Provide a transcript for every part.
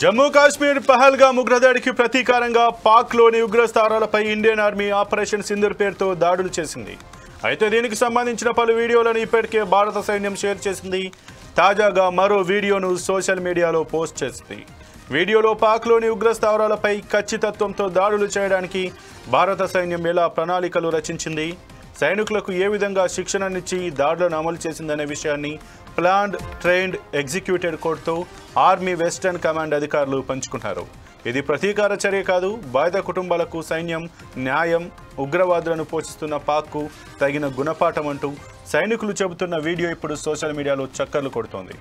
జమ్మూ కాశ్మీర్ పహల్గామ్ ఉగ్రదాడికి ప్రతీకారంగా పాక్లోని ఉగ్రస్థావరాలపై ఇండియన్ ఆర్మీ ఆపరేషన్ సింధూర్ పేరుతో దాడులు చేసింది. అయితే దీనికి సంబంధించిన పలు వీడియోలను ఇప్పటికే భారత సైన్యం షేర్ చేసింది. తాజాగా మరో వీడియోను సోషల్ మీడియాలో పోస్ట్ చేసింది. వీడియోలో పాక్లోని ఉగ్రస్థావరాలపై ఖచ్చితత్వంతో దాడులు చేయడానికి భారత సైన్యం ఎలా ప్రణాళికలు రచించింది, సైనికులకు ఏ విధంగా శిక్షణనిచ్చి దాడులను అమలు చేసిందనే విషయాన్ని ప్లాన్డ్, ట్రైన్డ్, ఎగ్జిక్యూటెడ్ కోడ్తో ఆర్మీ వెస్టర్న్ కమాండ్ అధికారులు పంచుకున్నారు. ఇది ప్రతీకార చర్య కాదు, బాధిత కుటుంబాలకు సైన్యం న్యాయం, ఉగ్రవాదులను పోషిస్తున్న పాక్కు తగిన గుణపాఠం అంటూ సైనికులు చెబుతున్న వీడియో ఇప్పుడు సోషల్ మీడియాలో చక్కర్లు కొడుతోంది.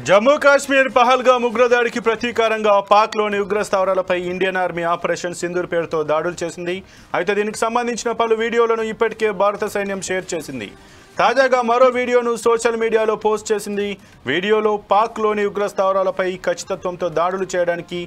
జమ్మూ కాశ్మీర్ పహల్గామ్ ఉగ్రదాడికి ప్రతీకారంగా పాక్లోని ఉగ్రస్థావరాలపై ఇండియన్ ఆర్మీ ఆపరేషన్ సింధూర్ పేరుతో దాడులు చేసింది. అయితే దీనికి సంబంధించిన పలు వీడియోలను ఇప్పటికే భారత సైన్యం షేర్ చేసింది. తాజాగా మరో వీడియోను సోషల్ మీడియాలో పోస్ట్ చేసింది. వీడియోలో పాక్లోని ఉగ్రస్థావరాలపై ఖచ్చితత్వంతో దాడులు చేయడానికి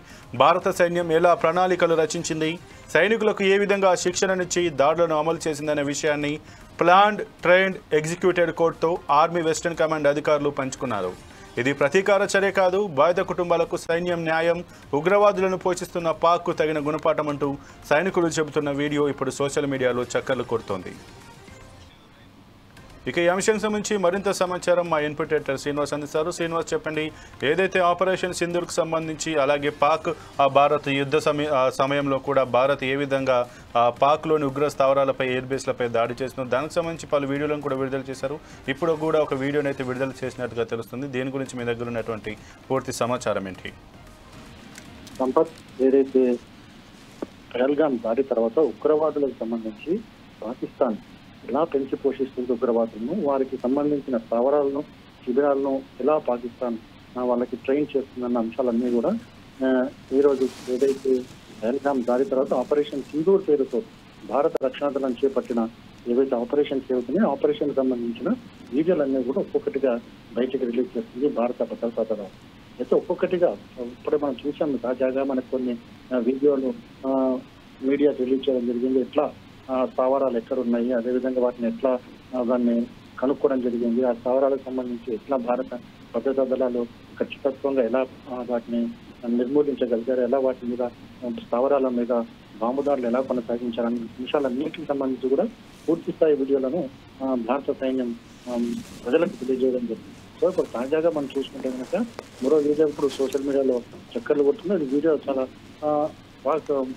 భారత సైన్యం ఎలా ప్రణాళికలు రచించింది, సైనికులకు ఏ విధంగా శిక్షణనిచ్చి దాడులను అమలు చేసిందనే విషయాన్ని ప్లాన్డ్, ట్రైన్డ్, ఎగ్జిక్యూటెడ్ కోడ్తో ఆర్మీ వెస్టర్న్ కమాండ్ అధికారులు పంచుకున్నారు. ఇది ప్రతీకార చర్య కాదు, బాధిత కుటుంబాలకు సైన్యం న్యాయం, ఉగ్రవాదులను పోషిస్తున్న పాక్కు తగిన గుణపాఠం అంటూ సైనికులు చెబుతున్న వీడియో ఇప్పుడు సోషల్ మీడియాలో చక్కర్లు కొడుతోంది. ఇక ఈ అంశం సంబంధించి మరింత సమాచారం మా ఇన్పుట్ ఎడిటర్ శ్రీనివాస్ అందిస్తారు. శ్రీనివాస్, చెప్పండి, ఏదైతే ఆపరేషన్ సింధూర్కు సంబంధించి అలాగే పాక్ భారత్ యుద్ధ సమయంలో కూడా భారత్ ఏ విధంగా పాక్లోని ఉగ్ర స్థావరాలపై ఎయిర్ బేస్లపై దాడి చేస్తుందో దానికి సంబంధించి పలు వీడియోలను కూడా విడుదల చేశారు. ఇప్పుడు కూడా ఒక వీడియోని అయితే విడుదల చేసినట్టుగా తెలుస్తుంది. దీని గురించి మీ దగ్గర ఉన్నటువంటి పూర్తి సమాచారం ఏంటి? సంపత్, ఏదైతే పహల్గామ్ దాడి తర్వాత ఉగ్రవాదులకు సంబంధించి పాకిస్తాన్ ఎలా పెంచి పోషిస్తుంది ఉగ్రవాదులను, వారికి సంబంధించిన స్థావరాలను, శిబిరాలను ఎలా పాకిస్తాన్ వాళ్ళకి ట్రైన్ చేస్తుందన్న అంశాలన్నీ కూడా ఈరోజు ఏదైతే పహల్గామ్ దాడి తర్వాత ఆపరేషన్ సింధూర్ పేరుతో భారత రక్షణ దళం చేపట్టిన ఏవైతే ఆపరేషన్ చేస్తున్నాయో ఆపరేషన్ సంబంధించిన వీడియోలన్నీ కూడా ఒక్కొక్కటిగా బయటకు రిలీజ్ చేస్తుంది భారత భద్రతా దళం. అయితే ఒక్కొక్కటిగా ఇప్పుడే మనం చూసాము, తాజాగా మనకు కొన్ని వీడియోలు మీడియా రిలీజ్ చేయడం జరిగింది. ఎట్లా స్థావరాలు ఎక్కడ ఉన్నాయి, అదేవిధంగా వాటిని ఎట్లా దాన్ని కనుక్కోవడం జరిగింది, ఆ స్థావరాలకు సంబంధించి ఎట్లా భారత భద్రతా దళాలు ఖచ్చితత్వంగా ఎలా వాటిని నిర్మూలించగలిగారు, ఎలా వాటి మీద స్థావరాల మీద బాంబుదారులు ఎలా కొనసాగించారనే అంశాలన్నింటికి సంబంధించి కూడా పూర్తి స్థాయి వీడియోలను భారత సైన్యం ప్రజలకు తెలియజేయడం జరిగింది. సో ఇప్పుడు తాజాగా మనం చూసుకుంటే కనుక మరో వీడియో ఇప్పుడు సోషల్ మీడియాలో చక్కర్లు కొడుతుంది. ఈ వీడియో చాలా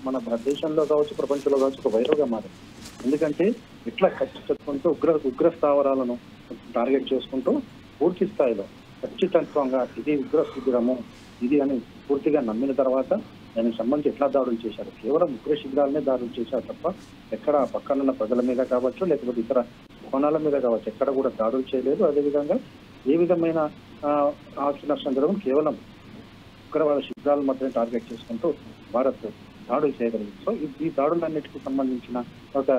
మన దేశంలో కావచ్చు, ప్రపంచంలో కావచ్చు ఒక వైరల్గా మారింది. ఎందుకంటే ఇట్లా ఖచ్చితత్వంతో ఉగ్ర స్థావరాలను టార్గెట్ చేసుకుంటూ పూర్తి స్థాయిలో ఖచ్చితత్వంగా ఇది ఉగ్ర శిబిరము ఇది అని పూర్తిగా నమ్మిన తర్వాత దానికి సంబంధించి ఎట్లా దాడులు చేశారు, కేవలం ఉగ్ర శిబిరాలనే దాడులు చేశారు తప్ప ఎక్కడ పక్కనున్న ప్రజల మీద కావచ్చు, లేకపోతే ఇతర కోణాల మీద కావచ్చు, ఎక్కడ కూడా దాడులు చేయలేదు. అదేవిధంగా ఏ విధమైన ఆస్తి నష్టం జరగడం కేవలం ఉగ్రవాద శిబిరాల మధ్య టార్గెట్ చేసుకుంటూ భారత్ దాడులు చేయగలిగింది. సో ఈ దాడులన్నిటికీ సంబంధించిన ఒక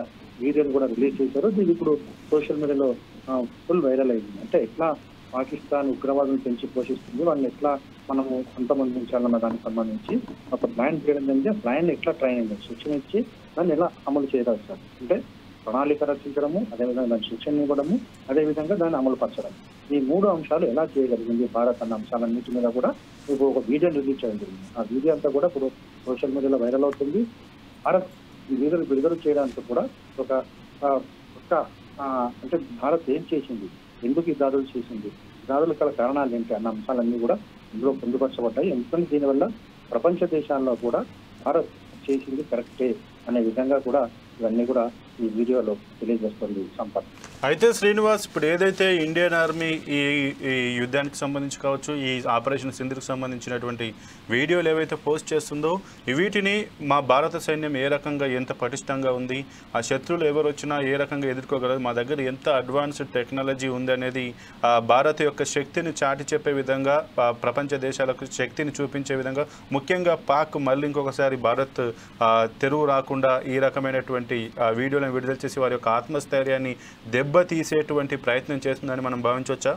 వీడియోని కూడా రిలీజ్ చేశారు. దీన్ని ఇప్పుడు సోషల్ మీడియాలో ఫుల్ వైరల్ అయింది. అంటే ఎట్లా పాకిస్తాన్ ఉగ్రవాదులను పెంచి పోషిస్తుంది, వాళ్ళని ఎట్లా మనము అంతమొందించాలన్న దానికి సంబంధించి ఒక ప్లాన్ చేయడం జరిగింది. ఆ ప్లాన్ ఎట్లా ట్రైనింగ్ శిక్షణ ఇచ్చి దాన్ని ఎలా అమలు చేయగలరు సార్ అంటే ప్రణాళిక రచించడము, అదేవిధంగా దాని శిక్షణ ఇవ్వడము, అదేవిధంగా దాన్ని అమలు పరచడం, ఈ మూడు అంశాలు ఎలా చేయగలిగింది భారత్ అన్న అంశాలన్నింటి మీద కూడా ఇప్పుడు ఒక వీడియో రిలీజ్ చేయడం జరిగింది. ఆ వీడియో అంతా కూడా ఇప్పుడు సోషల్ మీడియాలో వైరల్ అవుతుంది. భారత్ ఈ వీడియోలు విడుదల చేయడానికి కూడా ఒక అంటే భారత్ ఏం చేసింది, ఎందుకు ఈ దాడులు చేసింది, దాడుల గల కారణాలు ఏంటి అన్న అంశాలన్నీ కూడా ఇందులో పొందుపరచబడ్డాయి. ఎందుకంటే దీనివల్ల ప్రపంచ దేశాల్లో కూడా భారత్ చేసింది కరెక్టే అనే విధంగా కూడా ఇవన్నీ కూడా ఈ వీడియోలో తెలియజేస్తుంది సంపత్. అయితే శ్రీనివాస్, ఇప్పుడు ఏదైతే ఇండియన్ ఆర్మీ ఈ ఈ యుద్ధానికి సంబంధించి కావచ్చు, ఈ ఆపరేషన్ సింధూర్కి సంబంధించినటువంటి వీడియోలు ఏవైతే పోస్ట్ చేస్తుందో, వీటిని మా భారత సైన్యం ఏ రకంగా ఎంత పటిష్టంగా ఉంది, ఆ శత్రువులు ఎవరు వచ్చినా ఏ రకంగా ఎదుర్కోగలరు, మా దగ్గర ఎంత అడ్వాన్స్డ్ టెక్నాలజీ ఉంది అనేది భారత్ యొక్క శక్తిని చాటి చెప్పే విధంగా, ప్రపంచ దేశాలకు శక్తిని చూపించే విధంగా, ముఖ్యంగా పాక్ మళ్ళీ ఇంకొకసారి భారత్ తెరువు రాకుండా ఈ రకమైనటువంటి వీడియోలను విడుదల చేసి వారి యొక్క ఆత్మస్థైర్యాన్ని దెబ్బతీసేటువంటి ప్రయత్నం చేస్తుందని మనం భావించవచ్చా?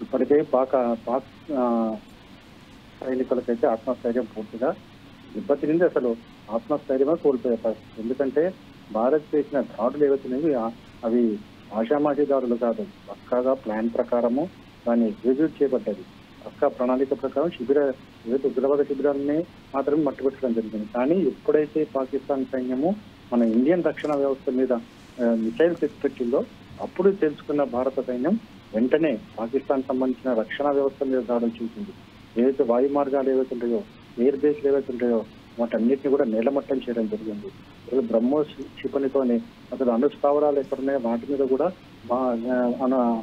ఇప్పటికే పాక్ సైనికులకైతే ఆత్మస్థైర్యం పూర్తిగా దెబ్బతింది. అసలు ఆత్మస్థైర్యమే కోల్పోయే పరిస్థితి. ఎందుకంటే భారత్ చేసిన దాడులు ఏవైతున్నాయి అవి ఆషామాషి దాడులు కాదు, పక్కాగా ప్లాన్ ప్రకారము దాన్ని ఎగ్జిక్యూట్ చేయబడ్డది. పక్కా ప్రణాళిక ప్రకారం ఏదైతే ఉగ్రవాద శిబిరాలని మాత్రమే మట్టుపెట్టడం జరిగింది. కానీ ఎప్పుడైతే పాకిస్తాన్ సైన్యము మన ఇండియన్ రక్షణ వ్యవస్థ మీద మిసైల్స్ పెట్టిందో అప్పుడు తెలుసుకున్న భారత సైన్యం వెంటనే పాకిస్తాన్ సంబంధించిన రక్షణ వ్యవస్థ మీద దాడులు చేసింది. ఏవైతే వాయు మార్గాలు ఏవైతే ఉంటాయో, ఎయిర్ బేస్లు ఏవైతే ఉంటాయో వాటన్నిటిని కూడా నేలమట్టం చేయడం జరిగింది. అసలు బ్రహ్మోస్ క్షిపణితోనే అసలు అణుస్థావరాలు ఎక్కడున్నాయో వాటి మీద కూడా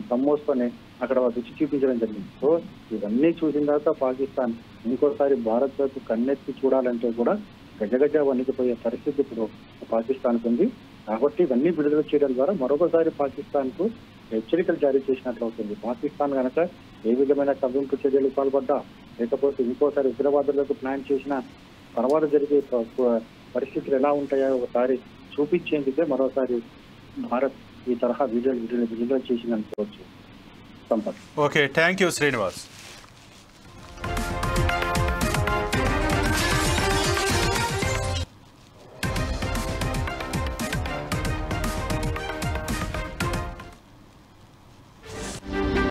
బ్రహ్మోస్తోనే అక్కడ రుచి చూపించడం జరిగింది. సో ఇవన్నీ చూసిన తర్వాత పాకిస్తాన్ ఇంకోసారి భారత్ వైపు కన్నెత్తి చూడాలంటే కూడా గజగజ వణికిపోయే పరిస్థితి ఇప్పుడు పాకిస్తాన్కు ఉంది. కాబట్టి ఇవన్నీ విడుదల చేయడం ద్వారా మరొకసారి పాకిస్తాన్ కు హెచ్చరికలు జారీ చేసినట్లు అవుతుంది. పాకిస్తాన్ కనుక ఏ విధమైన కవ్వింపు చర్యలు పాల్పడ్డా, లేకపోతే ఇంకోసారి ఉగ్రవాదులకు ప్లాన్ చేసిన తర్వాత జరిగే పరిస్థితులు ఎలా ఉంటాయో ఒకసారి చూపించేందుకే మరోసారి భారత్ ఈ తరహా వీడియోలు విడుదల చేసిందనుకోవచ్చు Sampath. Okay, thank you Srinivas.